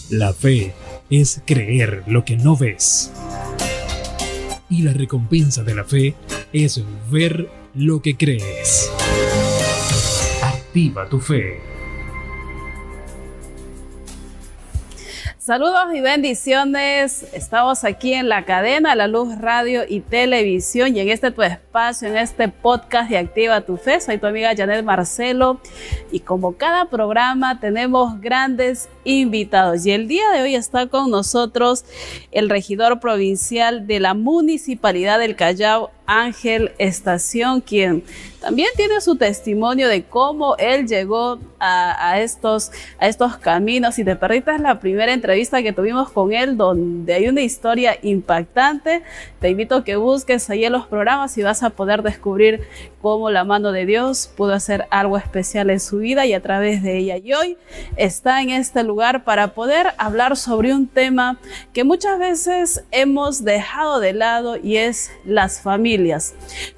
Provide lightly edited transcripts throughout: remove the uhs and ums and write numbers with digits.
La fe es creer lo que no ves. Y la recompensa de la fe es ver lo que crees. Activa tu fe. Saludos y bendiciones. Estamos aquí en la cadena La Luz Radio y Televisión y en este tu espacio, en este podcast de Activa tu Fe. Soy tu amiga Janet Marcelo y como cada programa tenemos grandes invitados. Y el día de hoy está con nosotros el regidor provincial de la Municipalidad del Callao, Ángel Estación, quien también tiene su testimonio de cómo él llegó a estos caminos. Si te perdiste la primera entrevista que tuvimos con él, donde hay una historia impactante, te invito a que busques ahí en los programas y vas a poder descubrir cómo la mano de Dios pudo hacer algo especial en su vida y a través de ella. Y hoy está en este lugar para poder hablar sobre un tema que muchas veces hemos dejado de lado y es las familias.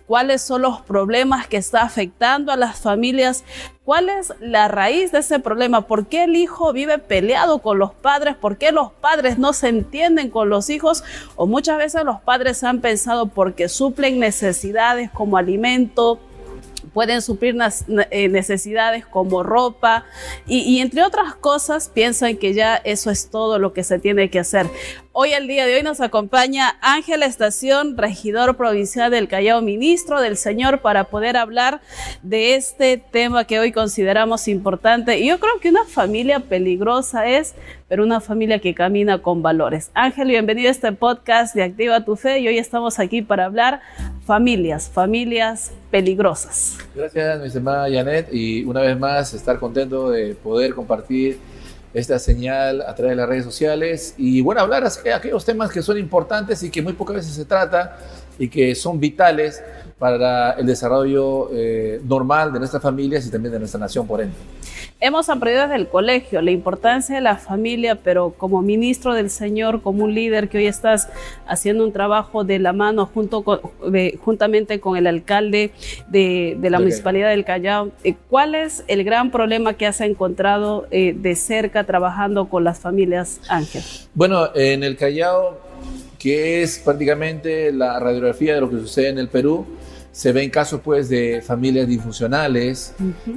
¿Cuáles son los problemas que está afectando a las familias? ¿Cuál es la raíz de ese problema? ¿Por qué el hijo vive peleado con los padres? ¿Por qué los padres no se entienden con los hijos? O muchas veces los padres han pensado porque suplen necesidades como alimento, pueden suplir necesidades como ropa y entre otras cosas piensan que ya eso es todo lo que se tiene que hacer. Hoy, el día de hoy, nos acompaña Ángel Estación, regidor provincial del Callao, ministro del Señor, para poder hablar de este tema que hoy consideramos importante. Y yo creo que una familia peligrosa es, pero una familia que camina con valores. Ángel, bienvenido a este podcast de Activa tu Fe y hoy estamos aquí para hablar familias peligrosas. Gracias, mi estimada Janet, y una vez más estar contento de poder compartir esta señal a través de las redes sociales y bueno, hablar de aquellos temas que son importantes y que muy pocas veces se trata y que son vitales para el desarrollo normal de nuestras familias y también de nuestra nación, por ende. Hemos aprendido desde el colegio la importancia de la familia, pero como ministro del Señor, como un líder que hoy estás haciendo un trabajo de la mano juntamente con el alcalde de la Municipalidad del Callao, ¿cuál es el gran problema que has encontrado de cerca trabajando con las familias, Ángel? Bueno, en el Callao, que es prácticamente la radiografía de lo que sucede en el Perú, se ven casos pues de familias disfuncionales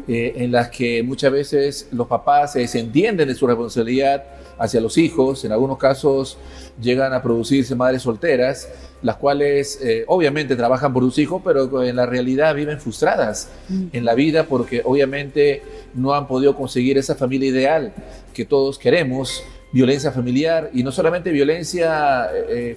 en las que muchas veces los papás se desentienden de su responsabilidad hacia los hijos. En algunos casos llegan a producirse madres solteras, las cuales obviamente trabajan por sus hijos, pero en la realidad viven frustradas en la vida porque obviamente no han podido conseguir esa familia ideal que todos queremos. Violencia familiar, y no solamente violencia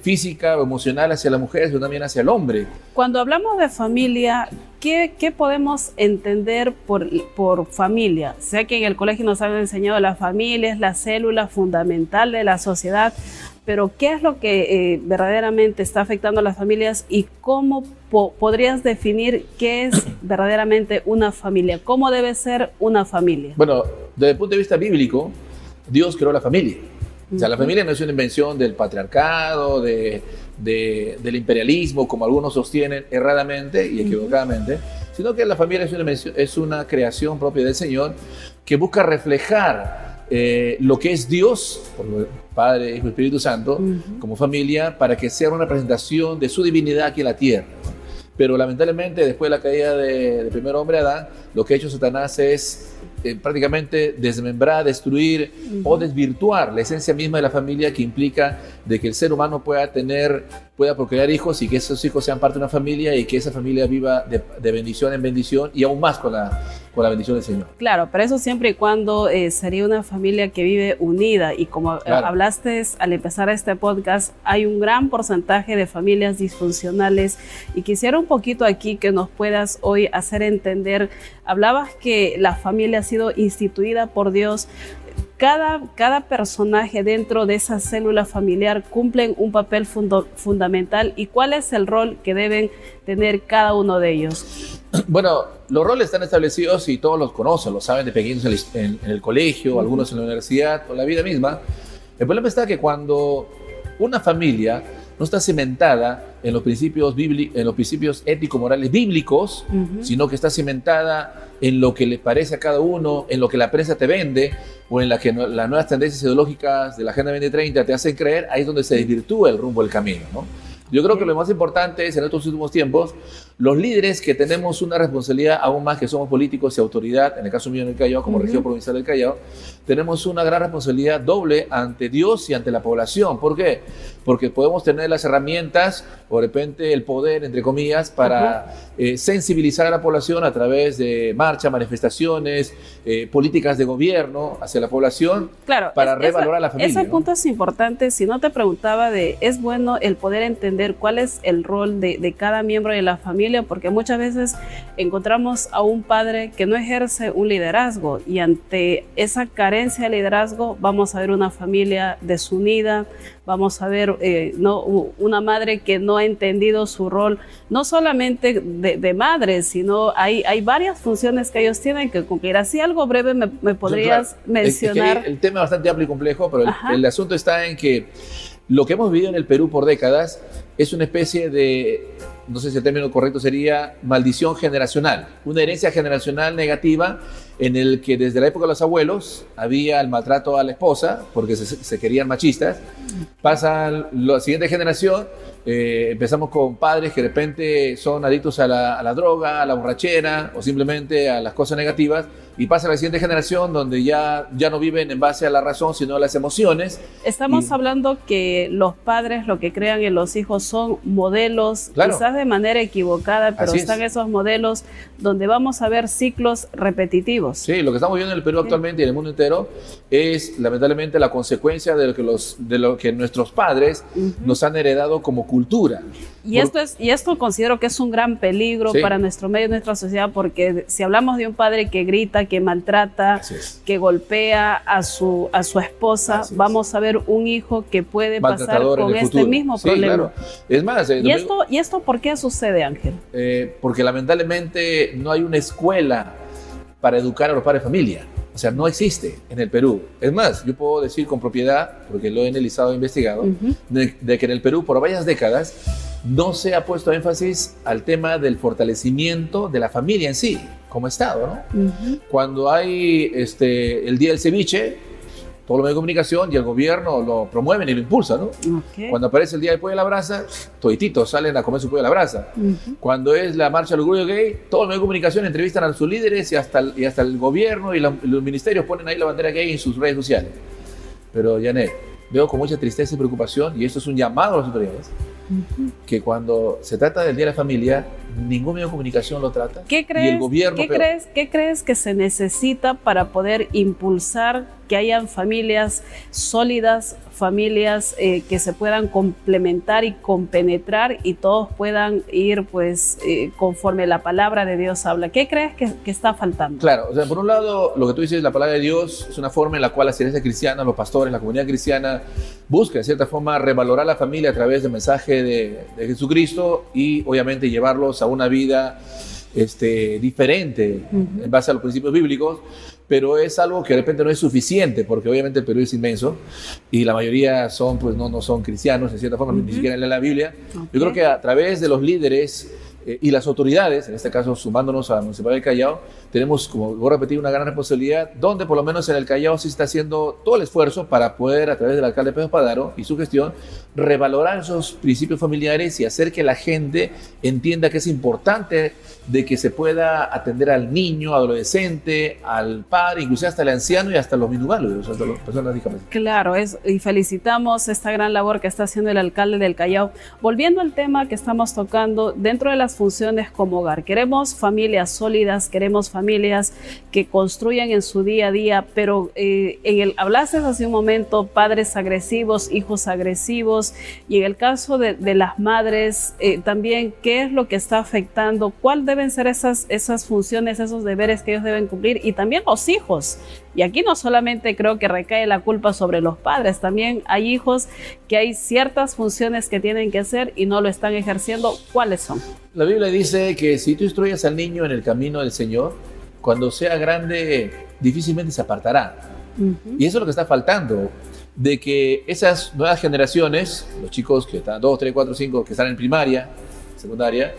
física o emocional hacia la mujer, sino también hacia el hombre. Cuando hablamos de familia, ¿qué podemos entender por familia? Sé que en el colegio nos han enseñado la familia es la célula fundamental de la sociedad, pero ¿qué es lo que verdaderamente está afectando a las familias y cómo podrías definir qué es verdaderamente una familia? ¿Cómo debe ser una familia? Bueno, desde el punto de vista bíblico, Dios creó la familia. O sea, la familia no es una invención del patriarcado, del imperialismo, como algunos sostienen erradamente y equivocadamente, sino que la familia es una creación propia del Señor que busca reflejar lo que es Dios, por Padre, Hijo y Espíritu Santo, como familia, para que sea una representación de su divinidad aquí en la tierra. Pero lamentablemente, después de la caída del primer hombre Adán, lo que ha hecho Satanás es prácticamente desmembrar, destruir o desvirtuar la esencia misma de la familia, que implica de que el ser humano pueda procrear hijos y que esos hijos sean parte de una familia y que esa familia viva de bendición en bendición y aún más con la bendición del Señor. Claro, pero eso siempre y cuando sería una familia que vive unida y como hablaste al empezar este podcast, hay un gran porcentaje de familias disfuncionales y quisiera un poquito aquí que nos puedas hoy hacer entender. Hablabas que la familia ha sido instituida por Dios. Cada personaje dentro de esa célula familiar cumplen un papel fundamental. ¿Y cuál es el rol que deben tener cada uno de ellos? Bueno, los roles están establecidos y todos los conocen, lo saben de pequeños en el colegio, algunos en la universidad o la vida misma. El problema está que cuando una familia no está cimentada en los principios ético-morales bíblicos, sino que está cimentada en lo que le parece a cada uno, en lo que la prensa te vende, o en la que las nuevas tendencias ideológicas de la Agenda 2030 te hacen creer, ahí es donde se desvirtúa el rumbo del camino, ¿no? Yo creo que lo más importante es, en estos últimos tiempos, los líderes que tenemos una responsabilidad aún más, que somos políticos y autoridad, en el caso mío en el Callao, como región provincial del Callao, tenemos una gran responsabilidad doble ante Dios y ante la población. ¿Por qué? Porque podemos tener las herramientas, o de repente el poder, entre comillas, para sensibilizar a la población a través de marchas, manifestaciones, políticas de gobierno hacia la población, claro, para revalorar a la familia. Ese punto es importante. Si no, te preguntaba es bueno el poder entender cuál es el rol de cada miembro de la familia, porque muchas veces encontramos a un padre que no ejerce un liderazgo, y ante esa carencia de liderazgo vamos a ver una familia desunida, vamos a ver una madre que no ha entendido su rol, no solamente de madre, sino hay varias funciones que ellos tienen que cumplir. Así, algo breve me podrías mencionar. Es que el tema es bastante amplio y complejo, pero el asunto está en que lo que hemos vivido en el Perú por décadas es una especie de, no sé si el término correcto sería maldición generacional, una herencia generacional negativa, en el que desde la época de los abuelos había el maltrato a la esposa porque se querían machistas. Pasa la siguiente generación, empezamos con padres que de repente son adictos a la droga, a la borrachera o simplemente a las cosas negativas, y pasa la siguiente generación donde ya no viven en base a la razón sino a las emociones. Estamos hablando que los padres lo que crean en los hijos son modelos, claro, quizás de manera equivocada, pero están esos modelos donde vamos a ver ciclos repetitivos. Sí, lo que estamos viendo en el Perú actualmente y en el mundo entero es lamentablemente la consecuencia de lo que nuestros padres nos han heredado como cultura. Y esto considero que es un gran peligro para nuestro medio, nuestra sociedad, porque si hablamos de un padre que grita, que maltrata, que golpea a su esposa, vamos a ver un hijo que puede pasar con este mismo problema. Claro. Es más, ¿Y esto por qué sucede, Ángel? Porque lamentablemente no hay una escuela para educar a los padres de familia. O sea, no existe en el Perú. Es más, yo puedo decir con propiedad, porque lo he analizado e investigado, de que en el Perú por varias décadas no se ha puesto énfasis al tema del fortalecimiento de la familia en sí, como Estado, ¿no? Cuando hay el Día del Ceviche, todos los medios de comunicación y el gobierno lo promueven y lo impulsan, ¿no? Cuando aparece el Día del Pollo a la Brasa, todititos salen a comer su pollo a la brasa. Cuando es la marcha del orgullo gay, todos los medios de comunicación entrevistan a sus líderes y hasta el gobierno y los ministerios ponen ahí la bandera gay en sus redes sociales. Pero, Janet, veo con mucha tristeza y preocupación, y esto es un llamado a las autoridades, que cuando se trata del Día de la Familia, ningún medio de comunicación lo trata. ¿Qué crees que se necesita para poder impulsar que hayan familias sólidas, familias que se puedan complementar y compenetrar, y todos puedan ir conforme la palabra de Dios habla? ¿Qué crees que está faltando? Claro, o sea, por un lado, lo que tú dices, la palabra de Dios es una forma en la cual las iglesias cristianas, los pastores, la comunidad cristiana busca de cierta forma revalorar la familia a través del mensaje de Jesucristo, y obviamente llevarlos a una vida diferente en base a los principios bíblicos. Pero es algo que de repente no es suficiente, porque obviamente el Perú es inmenso y la mayoría no son cristianos, en cierta forma, ni siquiera leen la Biblia. Yo creo que a través de los líderes y las autoridades, en este caso sumándonos a la Municipalidad del Callao, tenemos, como voy a repetir, una gran responsabilidad, donde por lo menos en el Callao sí está haciendo todo el esfuerzo para poder, a través del alcalde Pedro Espadaro y su gestión, revalorar esos principios familiares y hacer que la gente entienda que es importante de que se pueda atender al niño, adolescente, al padre, incluso hasta el anciano y hasta los minusválidos, hasta las personas discapacitadas. Claro, y felicitamos esta gran labor que está haciendo el alcalde del Callao. Volviendo al tema que estamos tocando, dentro de las funciones como hogar, queremos familias sólidas, queremos familias que construyan en su día a día, pero hablaste hace un momento, padres agresivos, hijos agresivos, y en el caso de las madres, también, ¿qué es lo que está afectando? ¿Cuál deben ser esas funciones, esos deberes que ellos deben cumplir? Y también los hijos. Y aquí no solamente creo que recae la culpa sobre los padres, también hay hijos que hay ciertas funciones que tienen que hacer y no lo están ejerciendo. ¿Cuáles son? La Biblia dice que si tú instruyes al niño en el camino del Señor, cuando sea grande difícilmente se apartará. Y eso es lo que está faltando. de que esas nuevas generaciones, los chicos que están 2, 3, 4, 5, que están en primaria, secundaria,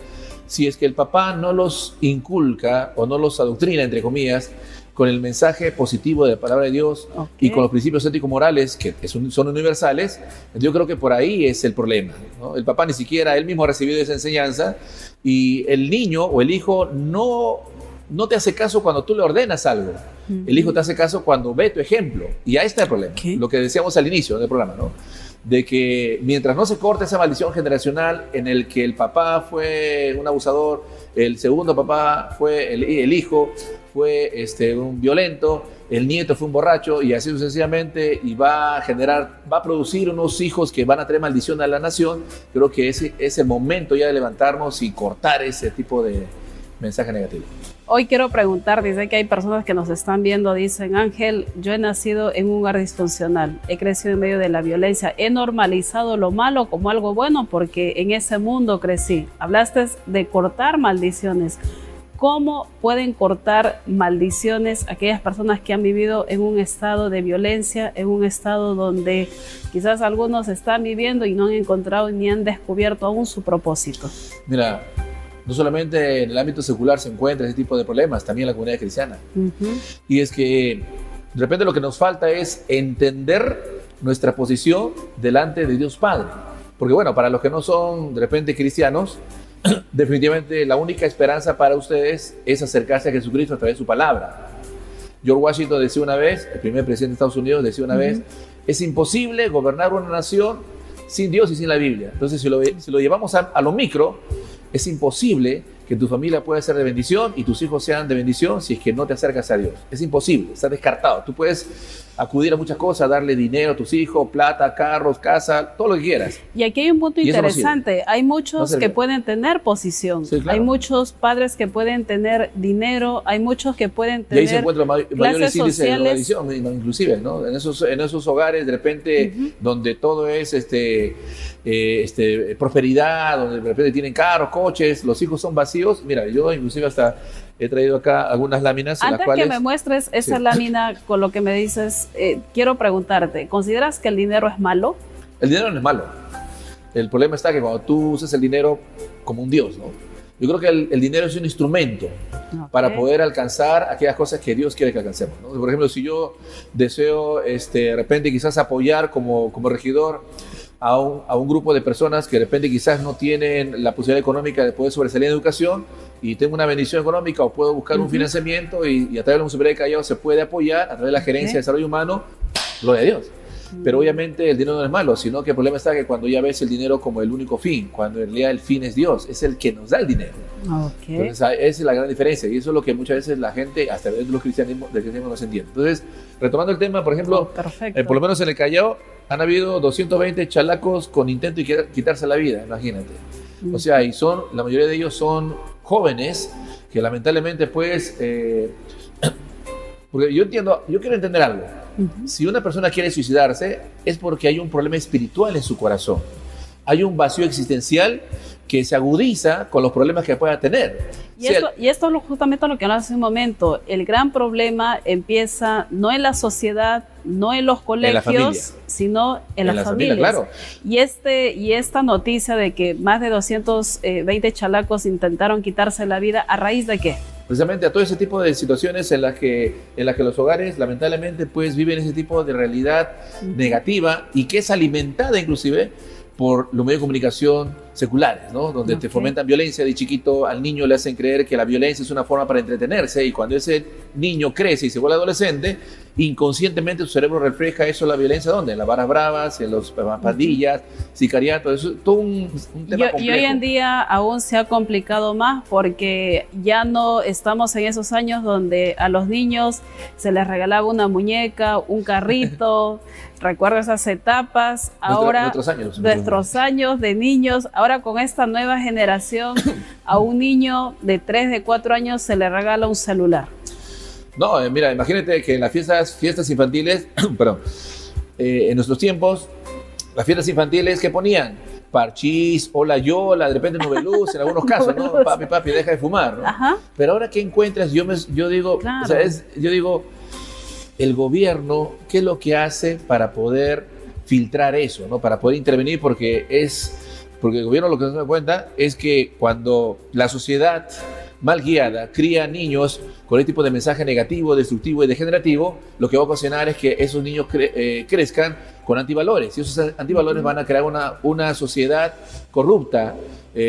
si es que el papá no los inculca o no los adoctrina, entre comillas, con el mensaje positivo de la palabra de Dios y con los principios ético-morales que son universales, yo creo que por ahí es el problema, ¿no? El papá ni siquiera él mismo ha recibido esa enseñanza y el niño o el hijo no te hace caso cuando tú le ordenas algo. El hijo te hace caso cuando ve tu ejemplo. Y ahí está el problema. Lo que decíamos al inicio del programa, ¿no? De que mientras no se corte esa maldición generacional en el que el papá fue un abusador, el segundo papá fue el hijo, fue un violento, el nieto fue un borracho y así sucesivamente, y va a producir unos hijos que van a traer maldición a la nación, creo que ese es el momento ya de levantarnos y cortar ese tipo de mensaje negativo. Hoy quiero preguntar, dice que hay personas que nos están viendo, dicen, Ángel, yo he nacido en un hogar disfuncional, he crecido en medio de la violencia, he normalizado lo malo como algo bueno porque en ese mundo crecí. Hablaste de cortar maldiciones. ¿Cómo pueden cortar maldiciones aquellas personas que han vivido en un estado de violencia, en un estado donde quizás algunos están viviendo y no han encontrado ni han descubierto aún su propósito? Mira, no solamente en el ámbito secular se encuentra ese tipo de problemas, también en la comunidad cristiana. Y es que de repente lo que nos falta es entender nuestra posición delante de Dios Padre. Porque bueno, para los que no son de repente cristianos, definitivamente la única esperanza para ustedes es acercarse a Jesucristo a través de su palabra. George Washington decía una vez, el primer presidente de Estados Unidos decía una vez, es imposible gobernar una nación sin Dios y sin la Biblia. Entonces si lo llevamos a lo micro, es imposible que tu familia pueda ser de bendición y tus hijos sean de bendición si es que no te acercas a Dios. Es imposible, está descartado. Tú puedes acudir a muchas cosas, darle dinero a tus hijos, plata, carros, casa, todo lo que quieras. Y aquí hay un punto interesante. Hay muchos que pueden tener posición. Sí, claro. Hay muchos padres que pueden tener dinero, hay muchos que pueden tener y ahí se encuentra mayores índices de drogadicción, inclusive, ¿no? En esos hogares, de repente, donde todo es prosperidad, donde de repente tienen carros, coches, los hijos son vacíos. Mira, yo inclusive hasta he traído acá algunas láminas. Antes en las cuales, que me muestres esa lámina con lo que me dices, quiero preguntarte, ¿consideras que el dinero es malo? El dinero no es malo. El problema está que cuando tú usas el dinero como un Dios, ¿no? Yo creo que el dinero es un instrumento para poder alcanzar aquellas cosas que Dios quiere que alcancemos, ¿no? Por ejemplo, si yo deseo de repente quizás apoyar como regidor a un grupo de personas que de repente quizás no tienen la posibilidad económica de poder sobresalir en educación y tengo una bendición económica o puedo buscar un financiamiento y a través de la Municipalidad de Callao se puede apoyar a través de la Gerencia de Desarrollo Humano, gloria a Dios. Pero obviamente el dinero no es malo, sino que el problema está que cuando ya ves el dinero como el único fin, cuando en realidad el fin es Dios, es el que nos da el dinero. Entonces esa es la gran diferencia y eso es lo que muchas veces la gente, hasta dentro del cristianismo no se entiende. Entonces, retomando el tema, por ejemplo, por lo menos en el Callao han habido 220 chalacos con intento de quitarse la vida, imagínate. O sea, y la mayoría de ellos son jóvenes que lamentablemente pues... porque yo quiero entender algo. Si una persona quiere suicidarse es porque hay un problema espiritual en su corazón. Hay un vacío existencial que se agudiza con los problemas que pueda tener. Y esto es justamente lo que hablamos hace un momento. El gran problema empieza no en la sociedad, no en los colegios, sino en las familias. Claro. Y esta noticia de que más de 220 chalacos intentaron quitarse la vida, ¿a raíz de qué? Precisamente a todo ese tipo de situaciones en las que los hogares lamentablemente pues viven ese tipo de realidad negativa y que es alimentada inclusive por los medios de comunicación seculares, ¿no? Donde te fomentan violencia de chiquito, al niño le hacen creer que la violencia es una forma para entretenerse y cuando ese niño crece y se vuelve adolescente, inconscientemente su cerebro refleja eso, la violencia, ¿dónde? En las barras bravas, en las pandillas, sicariato, eso es todo un tema complejo. Y hoy en día aún se ha complicado más porque ya no estamos en esos años donde a los niños se les regalaba una muñeca, un carrito. Recuerdo esas etapas, ahora nuestros años de niños, ahora con esta nueva generación, a un niño de 3, de 4 años se le regala un celular. No, mira, imagínate que en las fiestas infantiles, perdón, en nuestros tiempos, las fiestas infantiles, ¿qué ponían? Parchís, hola yola, de repente Nubeluz, en algunos casos, ¿no? Papi, deja de fumar, ¿no? Pero ahora, ¿qué encuentras? Yo digo, claro. O sea, yo digo, el gobierno, ¿qué es lo que hace para poder filtrar eso, ¿no? Para poder intervenir, porque el gobierno lo que se da cuenta es que cuando la sociedad mal guiada cría niños con este tipo de mensaje negativo, destructivo y degenerativo, lo que va a ocasionar es que esos niños crezcan con antivalores, y esos antivalores van a crear una sociedad corrupta,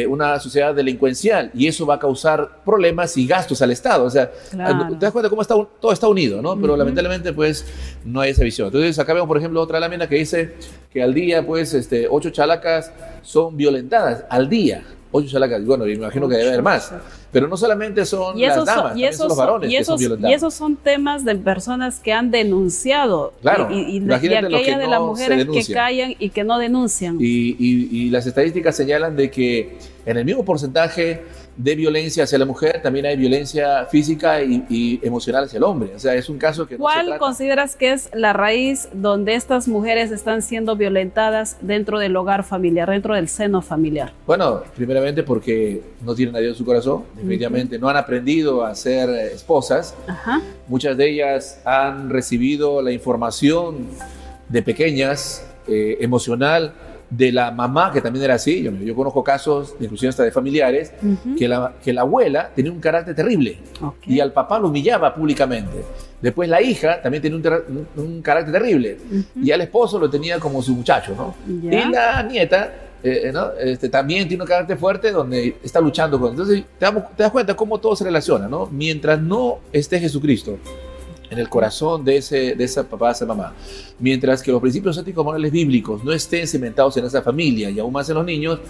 una sociedad delincuencial, y eso va a causar problemas y gastos al Estado. O sea, claro, te das cuenta cómo todo está unido, ¿no? Pero lamentablemente, pues, no hay esa visión. Entonces, acá vemos, por ejemplo, otra lámina que dice que al día, pues, 8 chalacas son violentadas al día. 8 chalacas, bueno, me imagino que debe haber más. Pero no solamente son las damas, también son los varones que son violentados. Y esos son temas de personas que han denunciado. Claro, y aquellas de las mujeres que callan y que no denuncian. Y las estadísticas señalan de que en el mismo porcentaje de violencia hacia la mujer también hay violencia física y emocional hacia el hombre. O sea, es un caso que no se trata. ¿Cuál consideras que es la raíz donde estas mujeres están siendo violentadas dentro del hogar familiar, dentro del seno familiar? Bueno, primeramente porque no tienen a Dios en su corazón, definitivamente no han aprendido a ser esposas. Ajá. Muchas de ellas han recibido la información de pequeñas, emocional, de la mamá, que también era así. Yo conozco casos, inclusive hasta de familiares, que la abuela tenía un carácter terrible, y al papá lo humillaba públicamente. Después la hija también tenía un carácter terrible, y al esposo lo tenía como su muchacho, ¿no? Y la nieta, ¿no? También tiene un carácter fuerte donde está luchando con... Entonces te das cuenta cómo todo se relaciona, ¿no? Mientras no esté Jesucristo en el corazón de esa papá, de esa mamá, mientras que los principios éticos morales bíblicos no estén cimentados en esa familia y aún más en los niños,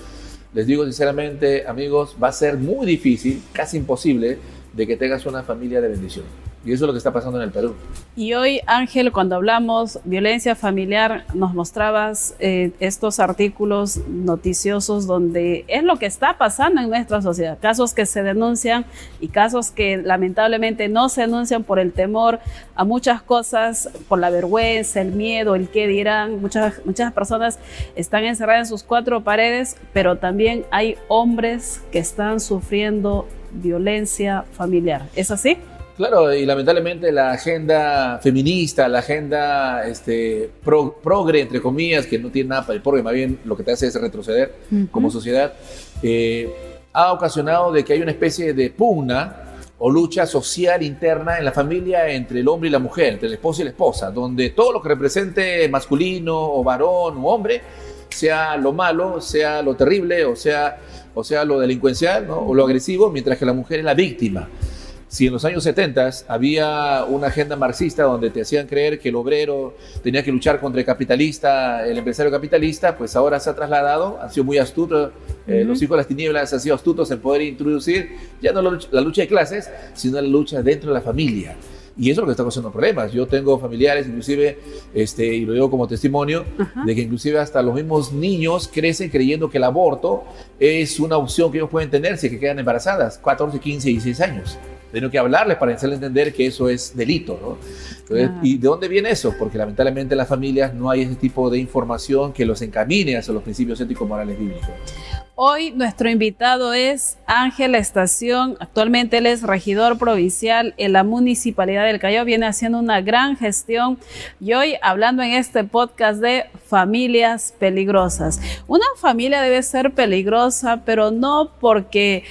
les digo sinceramente, amigos, va a ser muy difícil, casi imposible, de que tengas una familia de bendición. Y eso es lo que está pasando en el Perú. Y hoy, Ángel, cuando hablamos violencia familiar, nos mostrabas estos artículos noticiosos donde es lo que está pasando en nuestra sociedad. Casos que se denuncian y casos que lamentablemente no se denuncian por el temor a muchas cosas, por la vergüenza, el miedo, el qué dirán. Muchas personas están encerradas en sus 4 paredes, pero también hay hombres que están sufriendo violencia familiar. ¿Es así? Claro, y lamentablemente la agenda feminista, la agenda progre, entre comillas, que no tiene nada para el progre, más bien lo que te hace es retroceder como sociedad, ha ocasionado de que hay una especie de pugna o lucha social interna en la familia entre el hombre y la mujer, entre el esposo y la esposa, donde todo lo que represente masculino o varón o hombre, sea lo malo, sea lo terrible, o sea lo delincuencial, ¿no? O lo agresivo, mientras que la mujer es la víctima. Si en los años 70 había una agenda marxista donde te hacían creer que el obrero tenía que luchar contra el capitalista, el empresario capitalista, pues ahora se ha trasladado, han sido muy astutos, los hijos de las tinieblas han sido astutos en poder introducir ya no la lucha de clases, sino la lucha dentro de la familia. Y eso es lo que está causando problemas. Yo tengo familiares, inclusive, y lo digo como testimonio, de que inclusive hasta los mismos niños crecen creyendo que el aborto es una opción que ellos pueden tener si que quedan embarazadas, 14, 15, 16 años. Tengo que hablarles para hacerles entender que eso es delito, ¿no? Entonces, ¿y de dónde viene eso? Porque lamentablemente en las familias no hay ese tipo de información que los encamine hacia los principios éticos morales bíblicos. Hoy nuestro invitado es Ángel Estación. Actualmente él es regidor provincial en la Municipalidad del Callao. Viene haciendo una gran gestión y hoy hablando en este podcast de familias peligrosas. Una familia debe ser peligrosa, pero no porque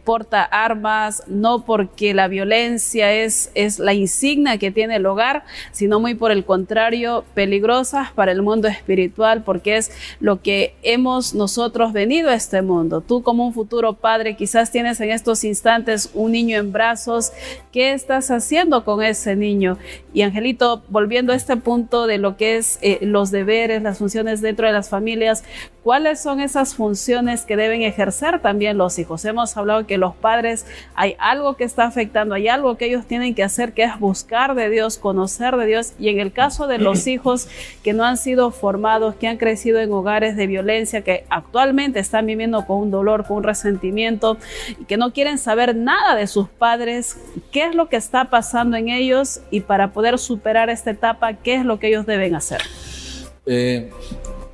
porta armas, no porque la violencia es la insignia que tiene el hogar, sino muy por el contrario, peligrosas para el mundo espiritual, porque es lo que hemos nosotros venido a este mundo. Tú como un futuro padre quizás tienes en estos instantes un niño en brazos. ¿Qué estás haciendo con ese niño? Y Angelito, volviendo a este punto de lo que es los deberes, las funciones dentro de las familias, ¿cuáles son esas funciones que deben ejercer también los hijos? Hemos hablado que los padres hay algo que está afectando, hay algo que ellos tienen que hacer, que es buscar de Dios, conocer de Dios, y en el caso de los hijos que no han sido formados, que han crecido en hogares de violencia, que actualmente están viviendo con un dolor, con un resentimiento, y que no quieren saber nada de sus padres, ¿qué es lo que está pasando en ellos? Y para poder superar esta etapa, ¿qué es lo que ellos deben hacer?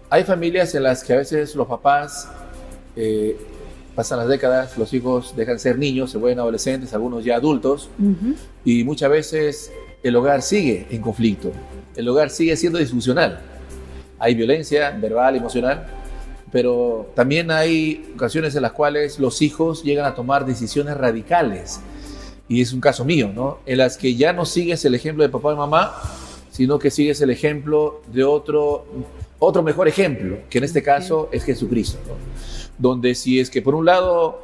Hay familias en las que a veces los papás pasan las décadas, los hijos dejan de ser niños, se vuelven adolescentes, algunos ya adultos, y muchas veces el hogar sigue en conflicto, el hogar sigue siendo disfuncional. Hay violencia verbal, emocional, pero también hay ocasiones en las cuales los hijos llegan a tomar decisiones radicales, y es un caso mío, ¿no? En las que ya no sigues el ejemplo de papá y mamá, sino que sigues el ejemplo de otro mejor ejemplo, que en este caso es Jesucristo, ¿no? Donde si es que por un lado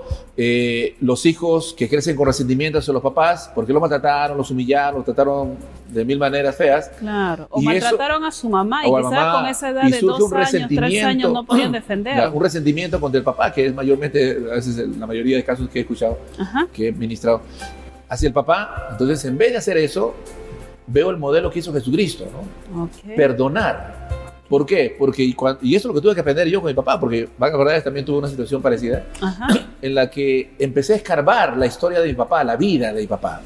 los hijos que crecen con resentimiento hacia los papás, porque los maltrataron, los humillaron, los trataron de mil maneras feas. Claro, o maltrataron a su mamá y quizás con esa edad de 2 años, 3 años no podían defender. Un resentimiento contra el papá, que es mayormente, a veces la mayoría de casos que he escuchado, que he ministrado, hacia el papá. Entonces, en vez de hacer eso, veo el modelo que hizo Jesucristo, ¿no? Perdonar. ¿Por qué? Porque, y eso es lo que tuve que aprender yo con mi papá, porque van a acordar, también tuve una situación parecida, en la que empecé a escarbar la historia de mi papá, la vida de mi papá.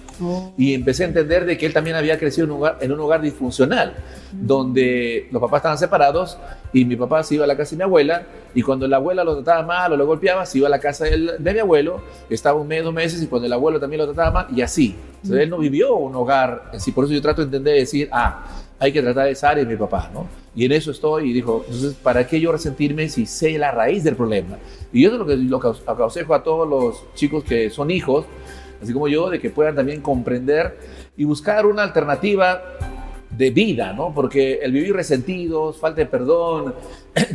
Y empecé a entender de que él también había crecido en un hogar disfuncional, donde los papás estaban separados y mi papá se iba a la casa de mi abuela, y cuando la abuela lo trataba mal o lo golpeaba, se iba a la casa de mi abuelo, estaba 1 mes, 2 meses, y cuando el abuelo también lo trataba mal, y así. Entonces él no vivió un hogar en sí. Por eso yo trato de entender y decir, hay que tratar de esa área de mi papá, ¿no? Y en eso estoy, y dijo, entonces, ¿para qué yo resentirme si sé la raíz del problema? Y eso es lo que aconsejo a todos los chicos que son hijos, así como yo, de que puedan también comprender y buscar una alternativa de vida, ¿no? Porque el vivir resentidos, falta de perdón,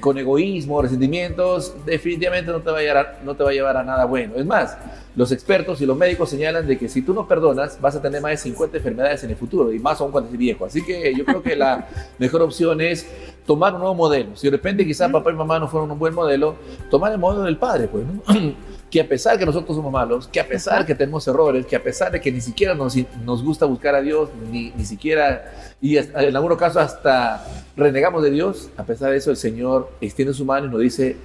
con egoísmo, resentimientos, definitivamente no te va a llevar a nada bueno. Es más, los expertos y los médicos señalan de que si tú no perdonas, vas a tener más de 50 enfermedades en el futuro, y más aún cuando estés viejo. Así que yo creo que la mejor opción es tomar un nuevo modelo. Si de repente quizás papá y mamá no fueron un buen modelo, tomar el modelo del padre, pues, ¿no? Que a pesar que nosotros somos malos, que a pesar que tenemos errores, que a pesar de que ni siquiera nos gusta buscar a Dios, ni siquiera, y en algunos casos hasta renegamos de Dios, a pesar de eso el Señor extiende su mano y nos dice,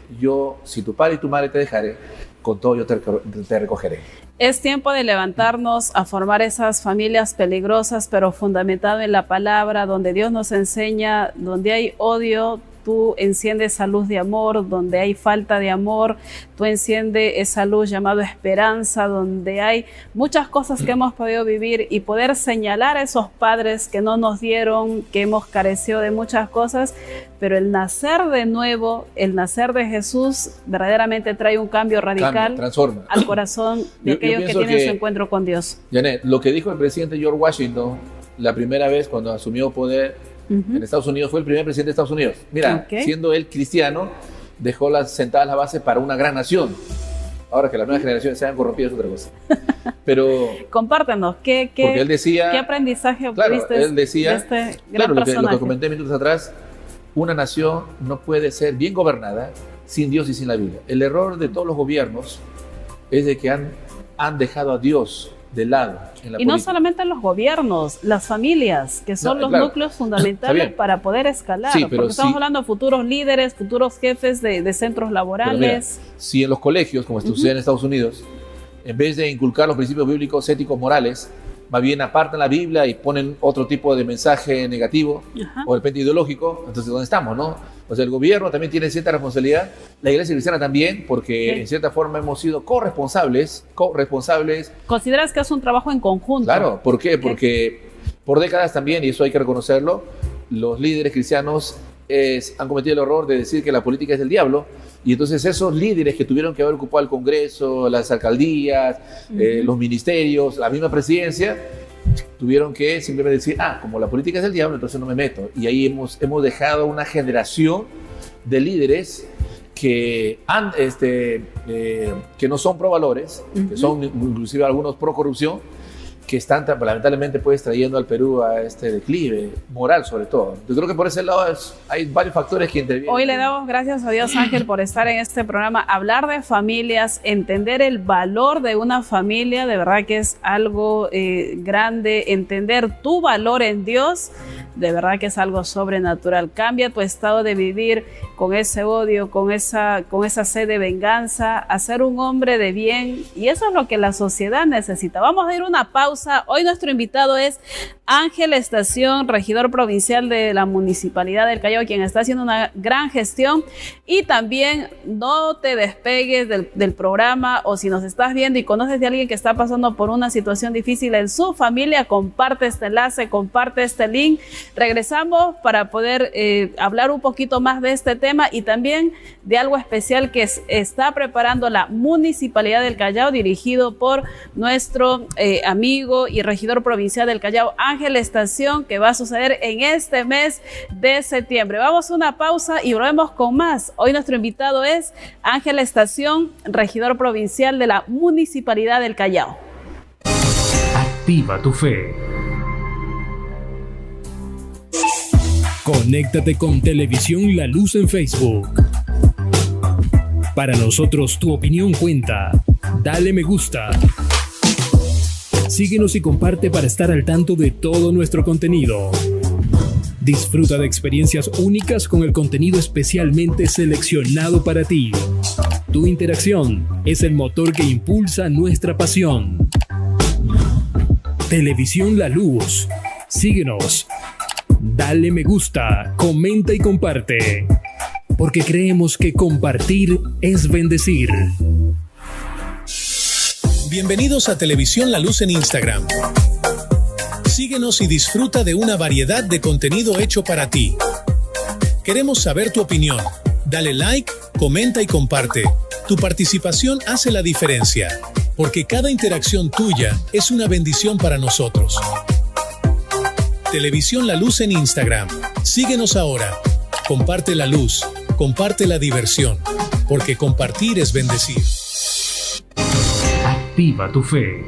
si tu padre y tu madre te dejare, con todo yo te recogeré. Es tiempo de levantarnos a formar esas familias peligrosas, pero fundamentado en la palabra, donde Dios nos enseña, donde hay odio, tú enciendes esa luz de amor, donde hay falta de amor, tú enciendes esa luz llamada esperanza, donde hay muchas cosas que hemos podido vivir, y poder señalar a esos padres que no nos dieron, que hemos carecido de muchas cosas, pero el nacer de nuevo, el nacer de Jesús verdaderamente trae un cambio radical, transforma al corazón de aquellos que tienen su encuentro con Dios. Janet, lo que dijo el presidente George Washington la primera vez cuando asumió poder en Estados Unidos, fue el primer presidente de Estados Unidos. Mira, siendo él cristiano, dejó sentadas las bases para una gran nación. Ahora que las nuevas generaciones se hayan corrompido es otra cosa. Pero compártenos, porque él decía, ¿qué aprendizaje obtuviste él decía, de este gran personaje? Lo que comenté minutos atrás, una nación no puede ser bien gobernada sin Dios y sin la Biblia. El error de todos los gobiernos es de que han dejado a Dios de lado en la política. No solamente los gobiernos, las familias, que son los núcleos fundamentales para poder escalar, porque estamos hablando de futuros líderes, futuros jefes de centros laborales. Mira, si en los colegios, como sucede en Estados Unidos, en vez de inculcar los principios bíblicos, éticos, morales, más bien apartan la Biblia y ponen otro tipo de mensaje negativo o de repente ideológico, entonces ¿dónde estamos, no? O sea, el gobierno también tiene cierta responsabilidad, la iglesia cristiana también, porque en cierta forma hemos sido corresponsables. ¿Consideras que es un trabajo en conjunto? Claro, ¿por qué? Porque por décadas también, y eso hay que reconocerlo, los líderes cristianos han cometido el error de decir que la política es del diablo, y entonces esos líderes que tuvieron que haber ocupado el Congreso, las alcaldías, los ministerios, la misma presidencia, tuvieron que simplemente decir, como la política es del diablo, entonces no me meto. Y ahí hemos dejado una generación de líderes que no son pro valores, que son inclusive algunos pro corrupción, que están lamentablemente pues trayendo al Perú a este declive moral, sobre todo. Yo creo que por ese lado hay varios factores que intervienen. Hoy le damos gracias a Dios, Ángel, por estar en este programa, hablar de familias, entender el valor de una familia, de verdad que es algo grande, entender tu valor en Dios, de verdad que es algo sobrenatural. Cambia tu estado de vivir con ese odio, con esa sed de venganza, a ser un hombre de bien, y eso es lo que la sociedad necesita. Vamos a ir a una pausa pausa. Hoy nuestro invitado es Ángel Estación, regidor provincial de la Municipalidad del Callao, quien está haciendo una gran gestión. Y también no te despegues del programa, o si nos estás viendo y conoces de alguien que está pasando por una situación difícil en su familia, comparte este enlace, comparte este link. Regresamos para poder hablar un poquito más de este tema y también de algo especial que está preparando la Municipalidad del Callao, dirigido por nuestro amigo y regidor provincial del Callao, Ángel Estación, que va a suceder en este mes de septiembre. Vamos a una pausa y volvemos con más. Hoy nuestro invitado es Ángel Estación, regidor provincial de la Municipalidad del Callao. Activa tu fe. Conéctate con Televisión La Luz en Facebook. Para nosotros tu opinión cuenta. Dale me gusta. Síguenos y comparte para estar al tanto de todo nuestro contenido. Disfruta de experiencias únicas con el contenido especialmente seleccionado para ti. Tu interacción es el motor que impulsa nuestra pasión. Televisión La Luz. Síguenos. Dale me gusta, comenta y comparte. Porque creemos que compartir es bendecir. Bienvenidos a Televisión La Luz en Instagram. Síguenos y disfruta de una variedad de contenido hecho para ti. Queremos saber tu opinión. Dale like, comenta y comparte. Tu participación hace la diferencia, porque cada interacción tuya es una bendición para nosotros. Televisión La Luz en Instagram. Síguenos ahora. Comparte la luz, comparte la diversión, porque compartir es bendecir. Activa tu fe.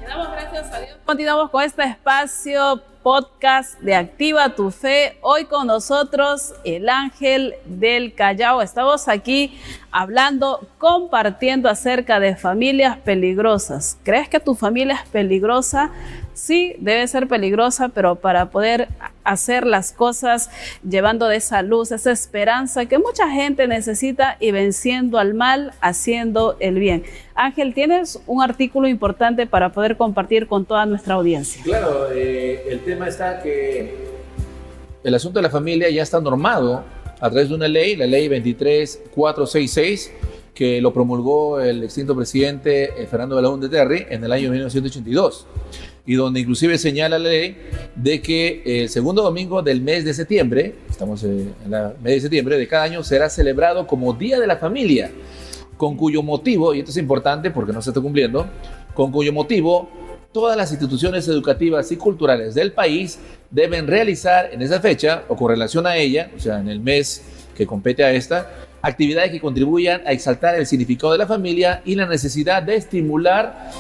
Le damos gracias a Dios. Continuamos con este espacio podcast de Activa tu Fe. Hoy con nosotros el Ángel del Callao. Estamos aquí hablando, compartiendo acerca de familias peligrosas. ¿Crees que tu familia es peligrosa? Sí, debe ser peligrosa, pero para poder hacer las cosas llevando de esa luz, esa esperanza que mucha gente necesita y venciendo al mal, haciendo el bien. Ángel, tienes un artículo importante para poder compartir con toda nuestra audiencia. Claro, el tema está que el asunto de la familia ya está normado a través de una ley, la ley 23466, que lo promulgó el extinto presidente Fernando Belaúnde Terry en el año 1982. Y donde inclusive señala la ley de que el segundo domingo del mes de septiembre, estamos en el mes de septiembre de cada año, será celebrado como Día de la Familia, con cuyo motivo, y esto es importante porque no se está cumpliendo, con cuyo motivo todas las instituciones educativas y culturales del país deben realizar en esa fecha o con relación a ella, o sea, en el mes que compete a esta, actividades que contribuyan a exaltar el significado de la familia y la necesidad de estimular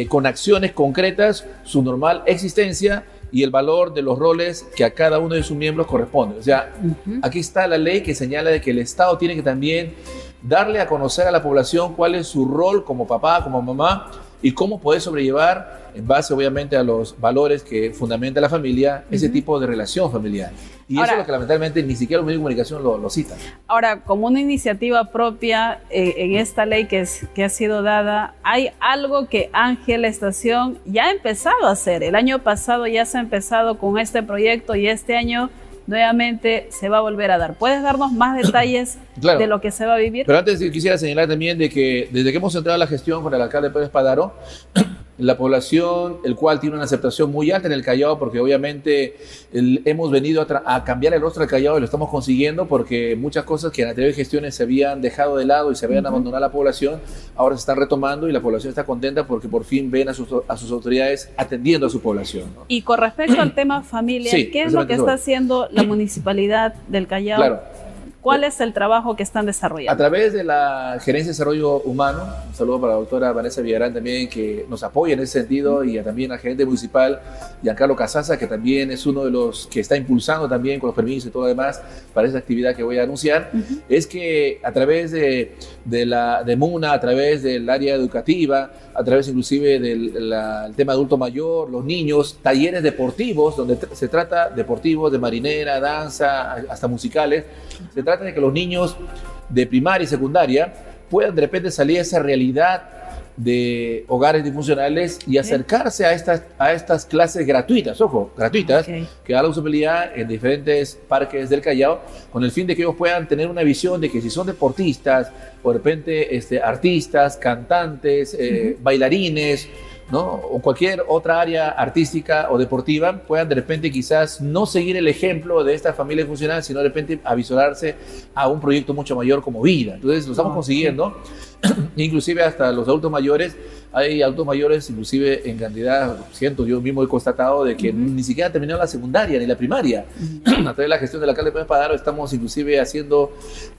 con acciones concretas su normal existencia y el valor de los roles que a cada uno de sus miembros corresponde. O sea, aquí está la ley que señala de que el Estado tiene que también darle a conocer a la población cuál es su rol como papá, como mamá, y cómo poder sobrellevar, en base obviamente a los valores que fundamenta la familia, ese tipo de relación familiar. Y ahora, eso es lo que lamentablemente ni siquiera los medios de comunicación lo citan. Ahora, como una iniciativa propia en esta ley que ha sido dada, hay algo que Ángel Estación ya ha empezado a hacer. El año pasado ya se ha empezado con este proyecto y este año nuevamente se va a volver a dar. ¿Puedes darnos más detalles de lo que se va a vivir? Pero antes quisiera señalar también de que desde que hemos entrado a la gestión con el alcalde Pérez Padaro, la población, el cual tiene una aceptación muy alta en el Callao, porque obviamente hemos venido a cambiar el rostro del Callao y lo estamos consiguiendo porque muchas cosas que en anteriores gestiones se habían dejado de lado y se habían abandonado a la población, ahora se están retomando y la población está contenta porque por fin ven a sus autoridades atendiendo a su población, ¿no? Y con respecto al tema familia, sí, ¿qué es lo que está haciendo la Municipalidad del Callao? Claro. ¿Cuál es el trabajo que están desarrollando? A través de la Gerencia de Desarrollo Humano, un saludo para la doctora Vanessa Villarán también, que nos apoya en ese sentido, y también al gerente municipal, Giancarlo Casaza, que también es uno de los que está impulsando también con los permisos y todo lo demás para esa actividad que voy a anunciar, es que a través de MUNA, a través del área educativa, a través inclusive del tema adulto mayor, los niños, talleres deportivos, donde se trata deportivos de marinera, danza, hasta musicales. Se trata de que los niños de primaria y secundaria puedan de repente salir a esa realidad de hogares disfuncionales y acercarse a estas clases gratuitas, ojo, gratuitas, que da la usabilidad en diferentes parques del Callao, con el fin de que ellos puedan tener una visión de que si son deportistas, o de repente artistas, cantantes, bailarines, ¿no? O cualquier otra área artística o deportiva, puedan de repente quizás no seguir el ejemplo de esta familia funcional, sino de repente avisorarse a un proyecto mucho mayor como vida. Entonces lo estamos consiguiendo, inclusive hasta los adultos mayores. Hay adultos mayores, inclusive en cantidad, yo mismo he constatado de que ni siquiera terminaron la secundaria ni la primaria. A través de la gestión del alcalde Pérez Padaro estamos inclusive haciendo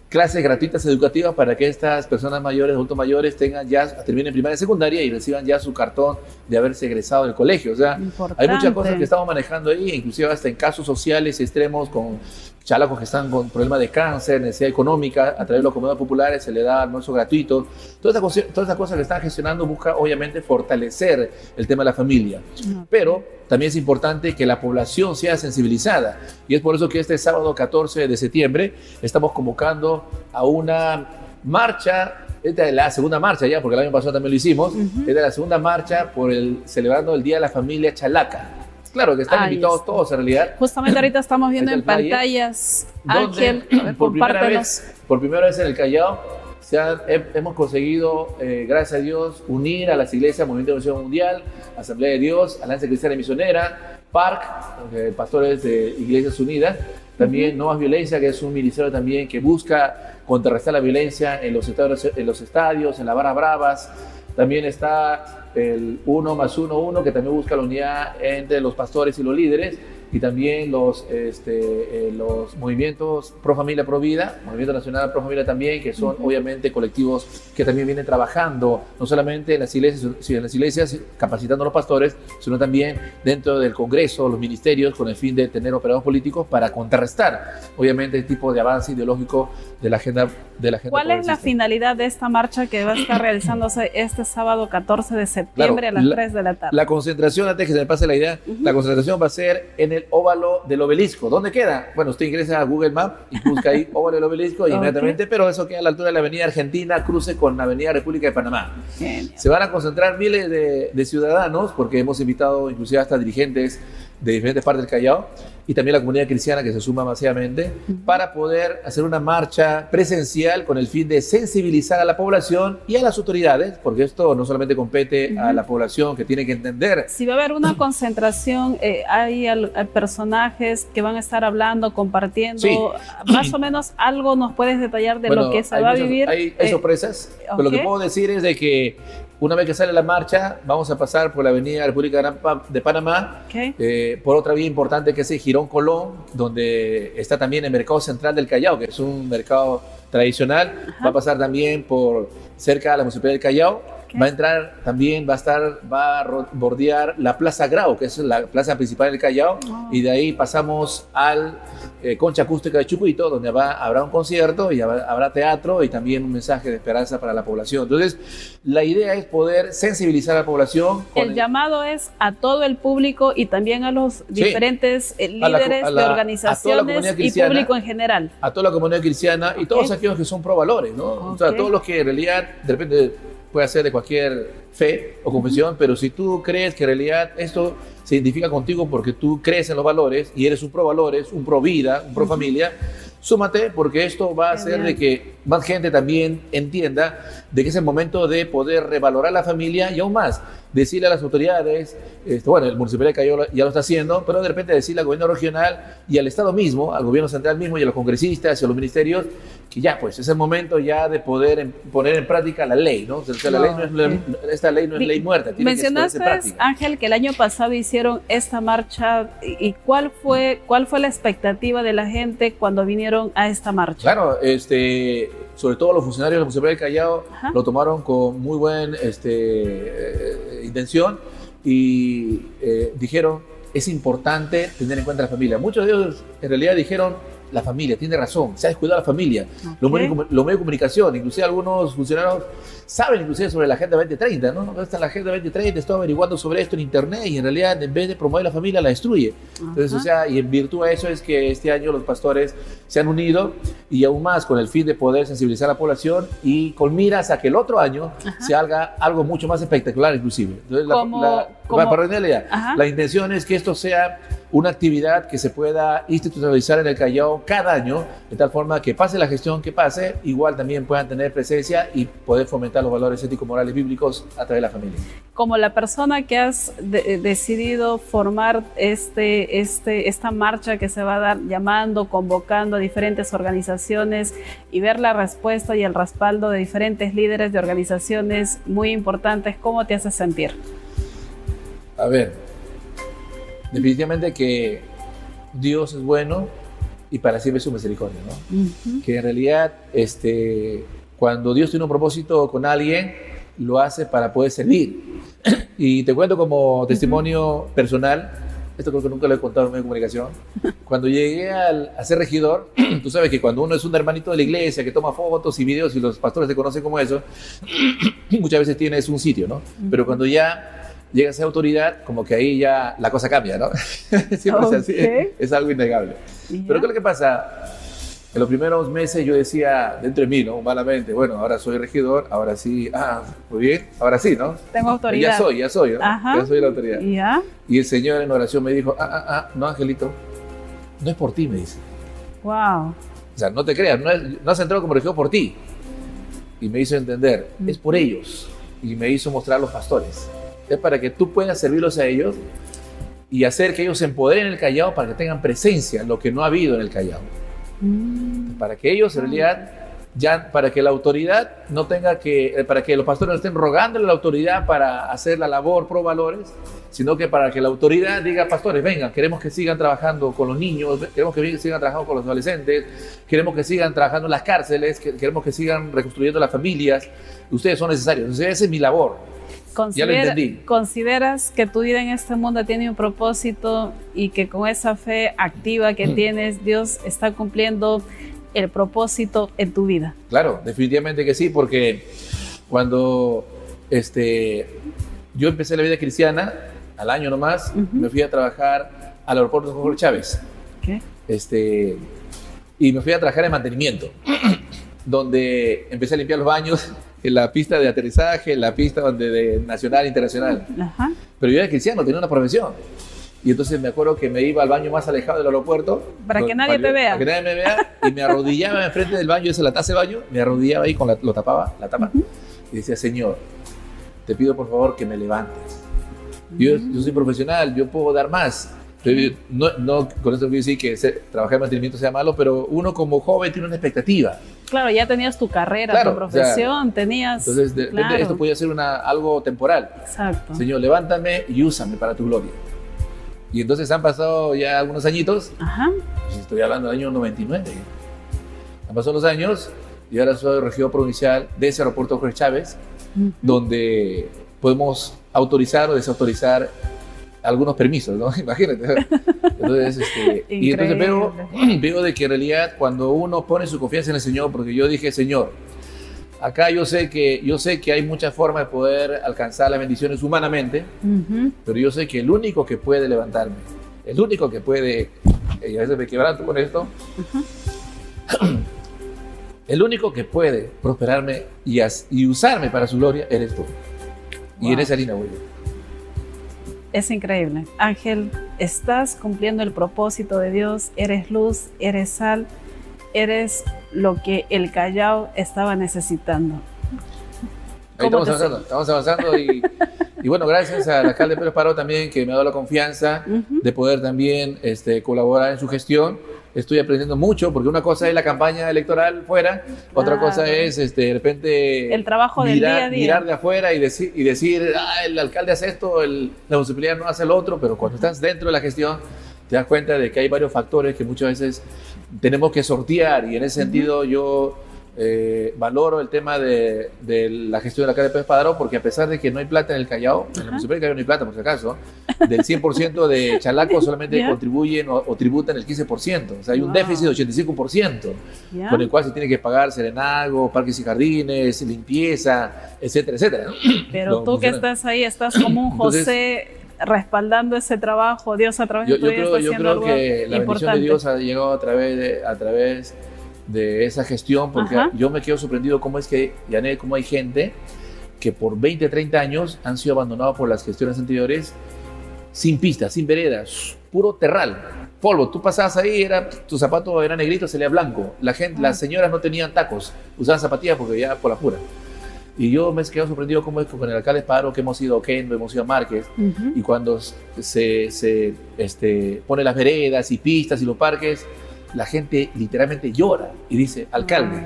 clases gratuitas educativas para que estas personas mayores, adultos mayores, terminen primaria y secundaria y reciban ya su cartón de haberse egresado del colegio. O sea, hay muchas cosas que estamos manejando ahí, inclusive hasta en casos sociales extremos con chalacos que están con problemas de cáncer, necesidad económica, a través de los comedores populares se le da almuerzo gratuito. Todas estas cosas que están gestionando busca obviamente fortalecer el tema de la familia. Pero también es importante que la población sea sensibilizada. Y es por eso que este sábado 14 de septiembre estamos convocando a una marcha. Esta es la segunda marcha ya, porque el año pasado también lo hicimos. Esta es la segunda marcha celebrando el Día de la Familia Chalaca. Claro que están invitados todos en realidad. Justamente ahorita estamos viendo en pantallas, Ángel, por primera vez en el Callao hemos conseguido, gracias a Dios, unir a las iglesias, Movimiento de Misión Mundial, Asamblea de Dios, Alianza Cristiana y Misionera, PARC, Pastores de Iglesias Unidas, también No Más Violencia, que es un ministerio también que busca contrarrestar la violencia en los estadios, en las barras bravas. También está el 1+1+1, que también busca la unidad entre los pastores y los líderes, y también los movimientos Pro Familia, Pro Vida, Movimiento Nacional Pro Familia también, que son obviamente colectivos que también vienen trabajando, no solamente en las iglesias capacitando a los pastores, sino también dentro del Congreso, los ministerios, con el fin de tener operadores políticos para contrarrestar, obviamente, el tipo de avance ideológico de la agenda. ¿Cuál es la finalidad de esta marcha que va a estar realizándose este sábado 14 de septiembre a las 3 de la tarde? La concentración, antes que se me pase la idea, la concentración va a ser en el óvalo del obelisco. ¿Dónde queda? Bueno, usted ingresa a Google Maps y busca ahí óvalo del obelisco inmediatamente, pero eso queda a la altura de la avenida Argentina, cruce con la avenida República de Panamá. Genial. Se van a concentrar miles de ciudadanos, porque hemos invitado inclusive hasta dirigentes de diferentes partes del Callao, y también la comunidad cristiana que se suma masivamente, para poder hacer una marcha presencial con el fin de sensibilizar a la población y a las autoridades, porque esto no solamente compete a la población, que tiene que entender. Si va a haber una concentración, hay personajes que van a estar hablando, compartiendo, más o menos algo nos puedes detallar de lo que se va a vivir. Hay sorpresas, pero lo que puedo decir es de que una vez que sale la marcha, vamos a pasar por la avenida República de Panamá, por otra vía importante que es el Girón Colón, donde está también el mercado central del Callao, que es un mercado tradicional. Va a pasar también por cerca de la municipalidad del Callao. Va a entrar también, va a bordear la Plaza Grau, que es la plaza principal del Callao, y de ahí pasamos al Concha Acústica de Chucuito, donde habrá un concierto y habrá teatro y también un mensaje de esperanza para la población. Entonces, la idea es poder sensibilizar a la población. El llamado es a todo el público y también a los diferentes líderes de organizaciones y público en general. A toda la comunidad cristiana y todos aquellos que son pro valores, ¿no? O sea, todos los que en realidad, de repente, puede ser de cualquier fe o confesión, pero si tú crees que en realidad esto se identifica contigo porque tú crees en los valores y eres un pro valores, un pro vida, un pro familia, súmate, porque esto va a hacer de que más gente también entienda de que es el momento de poder revalorar la familia y aún más, decirle a las autoridades, bueno, el municipio de Callao ya lo está haciendo, pero de repente decirle al gobierno regional y al Estado mismo, al gobierno central mismo y a los congresistas y a los ministerios, que ya pues es el momento ya de poder poner en práctica la ley, ¿no? O sea, esta ley no es ley muerta. Mencionaste, Ángel, que el año pasado hicieron esta marcha, y ¿cuál fue la expectativa de la gente cuando vinieron a esta marcha? Claro, sobre todo los funcionarios del municipio del Callao lo tomaron con muy buena intención y dijeron, es importante tener en cuenta la familia. Muchos de ellos en realidad dijeron, la familia, tiene razón, se ha descuidado la familia. Los medios de comunicación, inclusive algunos funcionarios saben inclusive sobre la Agenda 2030, ¿no? Está la Agenda 2030, estoy averiguando sobre esto en internet y en realidad en vez de promover la familia la destruye. Entonces, o sea, y en virtud de eso es que este año los pastores se han unido y aún más con el fin de poder sensibilizar a la población y con miras a que el otro año se haga algo mucho más espectacular inclusive. Entonces, la intención es que esto sea una actividad que se pueda institucionalizar en el Callao cada año, de tal forma que pase la gestión que pase, igual también puedan tener presencia y poder fomentar los valores éticos, morales, bíblicos a través de la familia. Como la persona que has decidido formar esta marcha que se va a dar llamando, convocando a diferentes organizaciones y ver la respuesta y el respaldo de diferentes líderes de organizaciones muy importantes, ¿cómo te hace sentir? A ver, definitivamente que Dios es bueno y para siempre su misericordia, ¿no? Que en realidad cuando Dios tiene un propósito con alguien, lo hace para poder servir. Y te cuento como testimonio personal, esto creo que nunca lo he contado en medio de comunicación, cuando llegué a ser regidor, tú sabes que cuando uno es un hermanito de la iglesia que toma fotos y videos y los pastores te conocen como eso, muchas veces tienes un sitio, ¿no? Pero cuando ya llega a ser autoridad, como que ahí ya la cosa cambia, ¿no? Siempre es así, es algo innegable. Pero ¿qué es lo que pasa? En los primeros meses yo decía dentro de mí, ¿no? Humanamente, bueno, ahora soy regidor, ahora sí, muy bien, ahora sí, ¿no? Tengo autoridad. Ya soy, ¿no? Ya soy la autoridad. ¿Ya? Y el Señor en oración me dijo, no, Angelito, no es por ti, me dice. Wow. O sea, no te creas, no has entrado como regidor por ti. Y me hizo entender, es por ellos. Y me hizo mostrar a los pastores. Es para que tú puedas servirlos a ellos y hacer que ellos se empoderen en el Callao para que tengan presencia, lo que no ha habido en el Callao. Para que ellos en realidad, para que la autoridad no tenga que, para que los pastores no estén rogándole a la autoridad para hacer la labor pro valores, sino que para que la autoridad diga, pastores, vengan, queremos que sigan trabajando con los niños, queremos que sigan trabajando con los adolescentes, queremos que sigan trabajando en las cárceles, queremos que sigan reconstruyendo las familias, ustedes son necesarios, entonces esa es mi labor. Ya lo entendí. ¿Consideras que tu vida en este mundo tiene un propósito y que con esa fe activa que tienes, Dios está cumpliendo el propósito en tu vida? Claro, definitivamente que sí, porque cuando yo empecé la vida cristiana, al año nomás, me fui a trabajar al aeropuerto de Jorge Chávez. ¿Qué? Y me fui a trabajar en mantenimiento, donde empecé a limpiar los baños, en la pista de aterrizaje, en la pista de nacional e internacional. Pero yo era cristiano, tenía una profesión. Y entonces me acuerdo que me iba al baño más alejado del aeropuerto. Para que nadie te vea. Para que nadie me vea. Y me arrodillaba enfrente del baño, esa es la taza de baño, me arrodillaba ahí, lo tapaba, la tapa. Y decía, Señor, te pido por favor que me levantes. Yo soy profesional, yo puedo dar más. No con esto quiero decir que trabajar en mantenimiento sea malo, pero uno como joven tiene una expectativa. Claro, ya tenías tu carrera, tu profesión, tenías... Entonces, esto podía ser algo temporal. Exacto. Señor, levántame y úsame para tu gloria. Y entonces han pasado ya algunos añitos. Pues estoy hablando del año 99. Han pasado los años y ahora soy regidor provincial de ese aeropuerto Jorge Chávez, donde podemos autorizar o desautorizar algunos permisos, ¿no? Imagínate. Entonces, y entonces veo de que en realidad cuando uno pone su confianza en el Señor, porque yo dije, Señor, acá yo sé que hay muchas formas de poder alcanzar las bendiciones humanamente, pero yo sé que el único que puede levantarme, el único que puede, y a veces me quebranto con esto, el único que puede prosperarme y usarme para su gloria, eres tú. Y en esa línea voy yo. Es increíble. Ángel, estás cumpliendo el propósito de Dios, eres luz, eres sal, eres lo que el Callao estaba necesitando. Ahí estamos avanzando y bueno, gracias al alcalde Pedro Paró también, que me ha dado la confianza de poder también colaborar en su gestión. Estoy aprendiendo mucho, porque una cosa es la campaña electoral fuera, otra cosa es de repente el trabajo del día a día. Mirar de afuera y decir el alcalde hace esto, la municipalidad no hace el otro, pero cuando estás dentro de la gestión te das cuenta de que hay varios factores que muchas veces tenemos que sortear, y en ese sentido yo valoro el tema de la gestión del alcalde Pérez Padrón, porque a pesar de que no hay plata en el Callao, en la municipalidad del Callao no hay plata por si acaso, del 100% de chalacos solamente contribuyen o tributan el 15%, o sea hay un déficit de 85%, con el cual se tiene que pagar serenago, parques y jardines, limpieza, etcétera, etcétera. Pero tú que estás ahí, estás como un José respaldando ese trabajo. Dios a través de tu vida está haciendo creo algo que la bendición de Dios ha llegado a través de esa gestión, porque yo me quedo sorprendido cómo es que, Janet, cómo hay gente que por 20, 30 años han sido abandonados por las gestiones anteriores, sin pistas, sin veredas, puro terral, polvo. Tú pasabas ahí, tu zapato era negrito, se leía blanco. Las señoras no tenían tacos, usaban zapatillas porque ya por la pura. Y yo me he quedado sorprendido cómo es que con el alcalde Paro, que hemos ido a Oquendo, hemos ido a Márquez, y cuando se pone las veredas y pistas y los parques, la gente literalmente llora y dice, alcalde,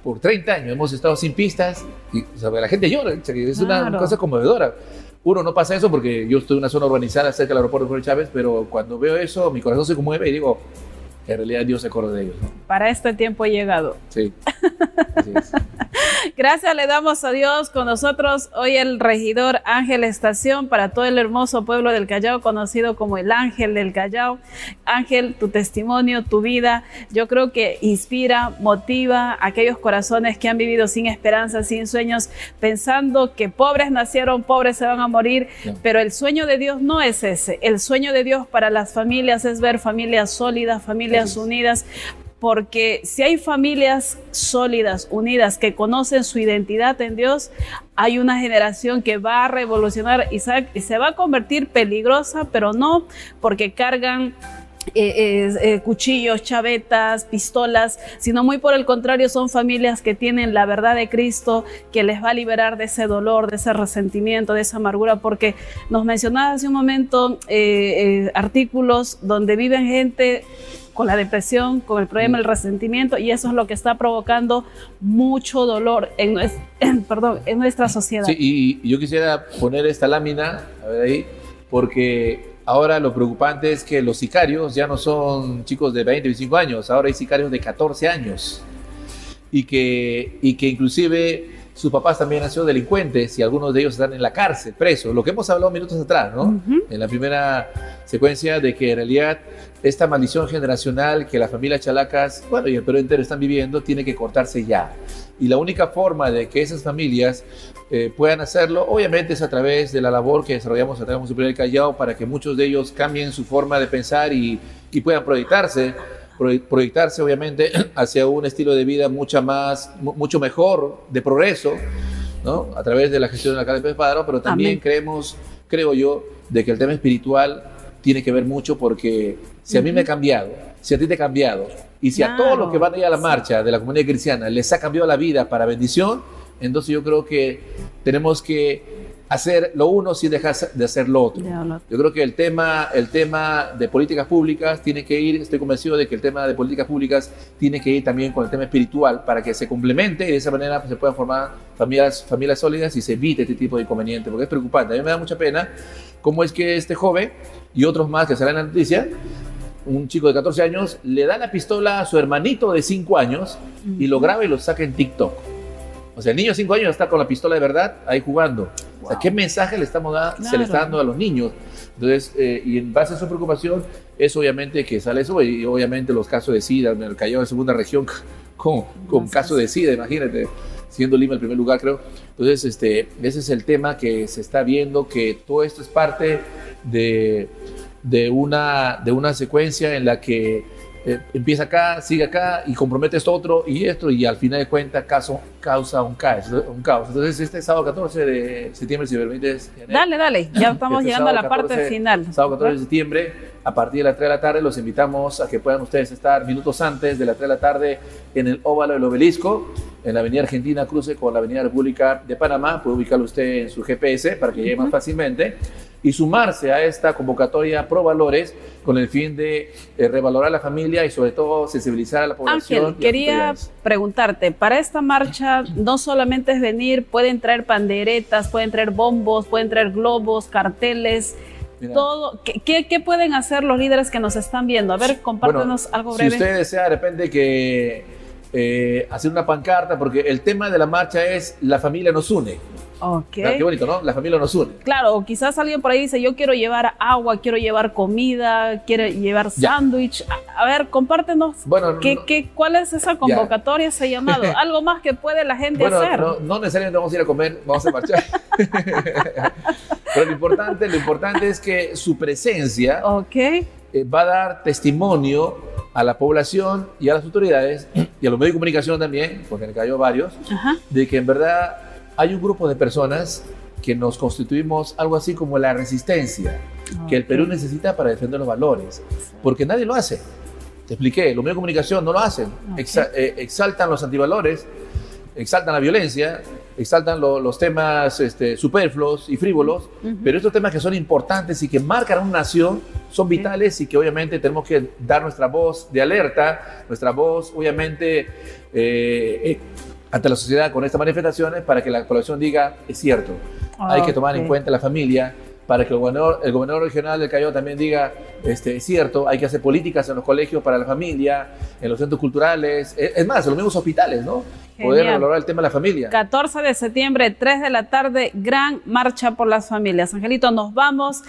por 30 años hemos estado sin pistas, y o sea, la gente llora, es una cosa conmovedora. Uno no pasa eso porque yo estoy en una zona urbanizada cerca del aeropuerto de Jorge Chávez, pero cuando veo eso, mi corazón se conmueve y digo, en realidad Dios se acuerda de ellos, ¿no? Para este tiempo he llegado. Sí, así es. Gracias le damos a Dios. Con nosotros hoy el regidor Ángel Estación, para todo el hermoso pueblo del Callao, conocido como el Ángel del Callao. Ángel, tu testimonio, tu vida, yo creo que inspira, motiva a aquellos corazones que han vivido sin esperanza, sin sueños, pensando que pobres nacieron, pobres se van a morir, pero el sueño de Dios no es ese. El sueño de Dios para las familias es ver familias sólidas, familias unidas, porque si hay familias sólidas, unidas, que conocen su identidad en Dios, hay una generación que va a revolucionar y se va a convertir peligrosa, pero no porque cargan cuchillos, chavetas, pistolas, sino muy por el contrario, son familias que tienen la verdad de Cristo, que les va a liberar de ese dolor, de ese resentimiento, de esa amargura, porque nos mencionabas hace un momento artículos donde viven gente con la depresión, con el problema del resentimiento, y eso es lo que está provocando mucho dolor en nuestra sociedad. Sí, y yo quisiera poner esta lámina, a ver ahí, porque ahora lo preocupante es que los sicarios ya no son chicos de 20, 25 años, ahora hay sicarios de 14 años, y que inclusive sus papás también han sido delincuentes y algunos de ellos están en la cárcel, presos, lo que hemos hablado minutos atrás, ¿no? En la primera secuencia, de que en realidad esta maldición generacional que la familia Chalacas, bueno, y el Perú entero están viviendo, tiene que cortarse ya. Y la única forma de que esas familias puedan hacerlo, obviamente, es a través de la labor que desarrollamos a través de Museo del Callao, para que muchos de ellos cambien su forma de pensar y puedan proyectarse obviamente hacia un estilo de vida mucho mejor, de progreso, ¿no? A través de la gestión del alcalde Pérez Padrón, pero también creo yo, de que el tema espiritual tiene que ver mucho, porque si a mí me ha cambiado, si a ti te ha cambiado, y si a todos los que van a ir a la marcha de la comunidad cristiana les ha cambiado la vida para bendición, entonces yo creo que tenemos que hacer lo uno sin dejar de hacer lo otro. Yo creo que el tema de políticas públicas tiene que ir, estoy convencido de que el tema de políticas públicas tiene que ir también con el tema espiritual, para que se complemente y de esa manera pues, se puedan formar familias sólidas y se evite este tipo de inconvenientes, porque es preocupante. A mí me da mucha pena cómo es que este joven y otros más que salen en la noticia, un chico de 14 años le da la pistola a su hermanito de 5 años y lo graba y lo saca en TikTok. O sea, el niño de 5 años está con la pistola de verdad ahí jugando. O sea, ¿qué mensaje le estamos dando, se le está dando a los niños? Entonces, y en base a su preocupación, es obviamente que sale eso, y obviamente los casos de SIDA, en el Callao de segunda región, con casos de SIDA, imagínate, siendo Lima el primer lugar, creo. Entonces, ese es el tema que se está viendo, que todo esto es parte de una secuencia en la que empieza acá, sigue acá y compromete esto otro y al final de cuentas causa un caos. Entonces este sábado 14 de septiembre, si me permites, dale, ya estamos llegando a la parte final. Sábado 14 de septiembre, a partir de las 3 de la tarde, los invitamos a que puedan ustedes estar minutos antes de las 3 de la tarde en el óvalo del Obelisco, en la avenida Argentina, cruce con la avenida República de Panamá. Puede ubicarlo usted en su GPS para que llegue más fácilmente y sumarse a esta convocatoria Pro Valores, con el fin de revalorar la familia y sobre todo sensibilizar a la población. Ángel, quería preguntarte, para esta marcha no solamente es venir, pueden traer panderetas, pueden traer bombos, pueden traer globos, carteles, mira, todo. ¿Qué pueden hacer los líderes que nos están viendo? A ver, compártenos algo breve. Si usted desea de repente que hacer una pancarta, porque el tema de la marcha es la familia nos une. Okay. Qué bonito, ¿no? La familia nos une. Claro, o quizás alguien por ahí dice, yo quiero llevar agua, quiero llevar comida, quiero llevar sándwich. A ver, compártenos, ¿cuál es esa convocatoria, ese llamado? Algo más que puede la gente hacer. No necesariamente vamos a ir a comer, vamos a marchar. Pero lo importante es que su presencia va a dar testimonio a la población y a las autoridades y a los medios de comunicación también, porque me cayó varios, de que en verdad hay un grupo de personas que nos constituimos algo así como la resistencia que el Perú necesita para defender los valores, porque nadie lo hace. Te expliqué, los medios de comunicación no lo hacen, exaltan los antivalores, exaltan la violencia, exaltan los temas superfluos y frívolos, pero estos temas que son importantes y que marcan a una nación son vitales y que obviamente tenemos que dar nuestra voz de alerta, nuestra voz obviamente ante la sociedad con estas manifestaciones para que la población diga, es cierto, hay que tomar en cuenta la familia, para que el gobernador regional del Callao también diga, es cierto, hay que hacer políticas en los colegios para la familia, en los centros culturales, es más, en los mismos hospitales, ¿no? Poder valorar el tema de la familia. 14 de septiembre, 3 de la tarde, gran marcha por las familias. Angelito, nos vamos.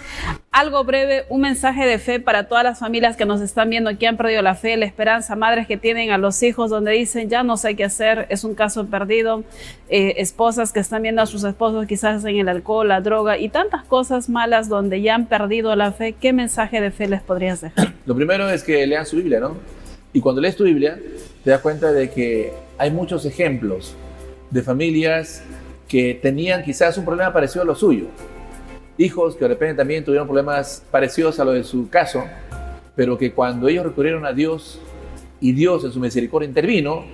Algo breve, un mensaje de fe para todas las familias que nos están viendo, que han perdido la fe, la esperanza, madres que tienen a los hijos donde dicen, ya no sé qué hacer, es un caso perdido, esposas que están viendo a sus esposos quizás en el alcohol, la droga y tantas cosas malas donde ya han perdido la fe. ¿Qué mensaje de fe les podrías dejar? Lo primero es que lean su Biblia, ¿no? Y cuando lees tu Biblia, te das cuenta de que hay muchos ejemplos de familias que tenían quizás un problema parecido a lo suyo. Hijos que de repente también tuvieron problemas parecidos a lo de su caso, pero que cuando ellos recurrieron a Dios y Dios en su misericordia intervino,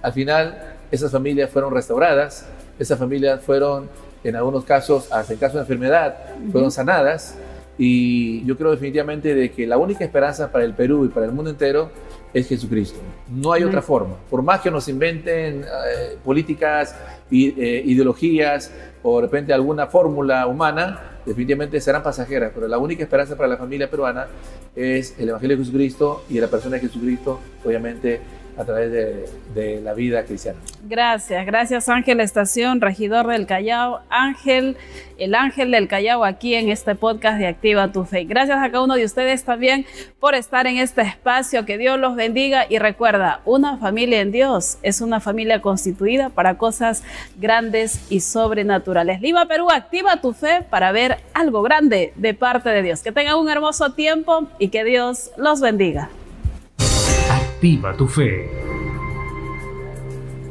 al final esas familias fueron restauradas, esas familias fueron, en algunos casos, hasta en caso de enfermedad, fueron sanadas. Y yo creo definitivamente de que la única esperanza para el Perú y para el mundo entero es Jesucristo. No hay otra forma. Por más que nos inventen políticas, ideologías o de repente alguna fórmula humana, definitivamente serán pasajeras. Pero la única esperanza para la familia peruana es el Evangelio de Jesucristo y la persona de Jesucristo, obviamente, a través de la vida cristiana. Gracias Ángel Estación, regidor del Callao, el ángel del Callao aquí en este podcast de Activa tu Fe. Gracias a cada uno de ustedes también por estar en este espacio, que Dios los bendiga y recuerda, una familia en Dios es una familia constituida para cosas grandes y sobrenaturales. Lima, Perú, activa tu fe para ver algo grande de parte de Dios. Que tengan un hermoso tiempo y que Dios los bendiga. Activa tu fe.